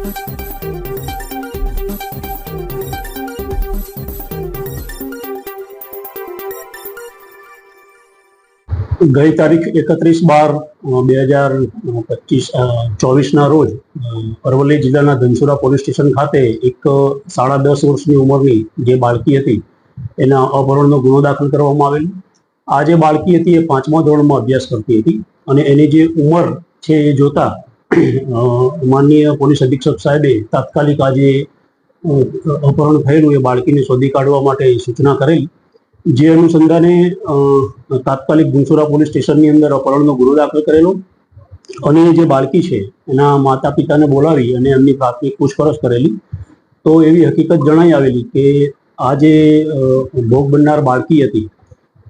ગઈ તારીખ 31/12/2024 રોજ અરવલ્લી જિલ્લાના ધનસુરા પોલીસ સ્ટેશન ખાતે એક 10.5 વર્ષની ઉંમરની જે બાળકી હતી એના અપહરણનો ગુનો દાખલ કરવામાં આવેલ. આ જે બાળકી હતી એ 5મા ધોરણમાં અભ્યાસ કરતી હતી અને એની જે ઉંમર છે એ જોતા માનનીય પોલીસ અધિક્ષક સાહેબે તાત્કાલિક આ જે અપહરણ થયેલું એ બાળકીને શોધી કાઢવા માટે સૂચના કરેલી. જે અનુસંધાને તાત્કાલિક ધનસુરા પોલીસ સ્ટેશનની અંદર અપહરણનો ગુનો દાખલ કરેલો અને જે બાળકી છે એના માતા પિતાને બોલાવી અને એમની પ્રાથમિક પૂછપરછ કરેલી. તો એવી હકીકત જણાઈ આવેલી કે આ જે ભોગ બનનાર બાળકી હતી,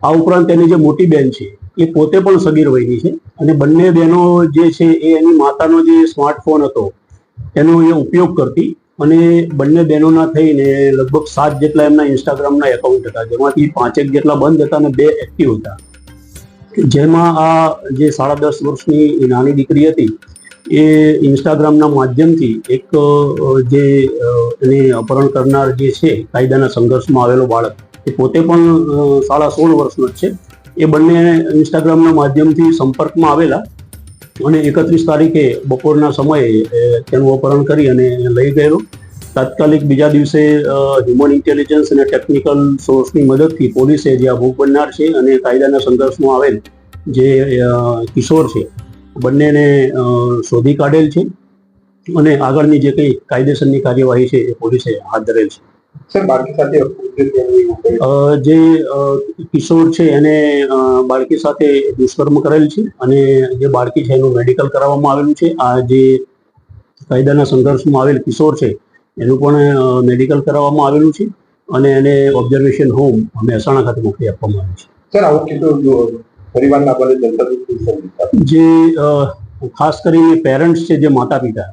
આ ઉપરાંત એની જે મોટી બહેન છે એ પોતે પણ સગીર વયની છે અને બંને બહેનો જે છે એ એની માતાનો જે સ્માર્ટફોન હતો એનો એ ઉપયોગ કરતી અને બંને બહેનોના થઈને લગભગ 7 જેટલા એમના ઇન્સ્ટાગ્રામના એકાઉન્ટ હતા, જેમાંથી 5 જેટલા બંધ હતા અને 2 એક્ટિવ હતા. જેમાં આ જે 10.5 વર્ષની નાની દીકરી હતી એ ઇન્સ્ટાગ્રામના માધ્યમથી એક જે એને અપહરણ કરનાર જે છે કાયદાના સંઘર્ષમાં આવેલો બાળક, એ પોતે પણ 16.5 વર્ષનો જ છે, એ બંને ઇન્સ્ટાગ્રામના માધ્યમથી સંપર્કમાં આવેલા અને 31 તારીખે બપોરના સમયે તેનું અપહરણ કરી અને લઈ ગયેલો. તાત્કાલિક બીજા દિવસે હ્યુમન ઇન્ટેલિજન્સ અને ટેકનિકલ સોર્સની મદદથી પોલીસે જે આ ભોગ બનનાર છે અને કાયદાના સંઘર્ષમાં આવેલ જે કિશોર છે બંનેને શોધી કાઢેલ છે અને આગળની જે કંઈ કાયદેસરની કાર્યવાહી છે એ પોલીસે હાથ ધરેલ છે. જે કિશોર છે એને બાળકી સાથે દુષ્કર્મ કરેલ છે અને જે બાળકી છે એનું મેડિકલ કરાવવામાં આવેલું છે. આ જે કાયદાના સંઘર્ષમાં આવેલ કિશોર છે એનું પણ મેડિકલ કરાવવામાં આવેલું છે અને એને ઓબ્ઝર્વેશન હોમ મહેસાણા ખાતે મોકલી આપવામાં આવ્યું છે. જે ખાસ કરીને પેરેન્ટ્સ છે, જે માતા પિતા,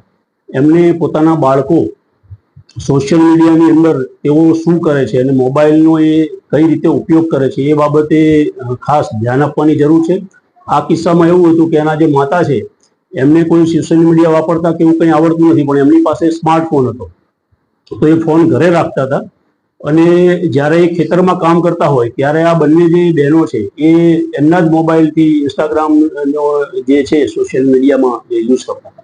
એમને પોતાના બાળકો સોશિયલ મીડિયાની અંદર તેઓ શું કરે છે અને મોબાઈલનો એ કઈ રીતે ઉપયોગ કરે છે એ બાબતે ખાસ ધ્યાન આપવાની જરૂર છે. આ કિસ્સામાં એવું હતું કે એના જે માતા છે એમને કોઈ સોશિયલ મીડિયા વાપરતા કે એવું કંઈ આવડતું નથી, પણ એમની પાસે સ્માર્ટફોન હતો તો એ ફોન ઘરે રાખતા હતા અને જ્યારે એ ખેતરમાં કામ કરતા હોય ત્યારે આ બંને જે બહેનો છે એ એમના જ મોબાઈલથી ઇન્સ્ટાગ્રામનો જે છે સોશિયલ મીડિયામાં યુઝ કરતા હતા.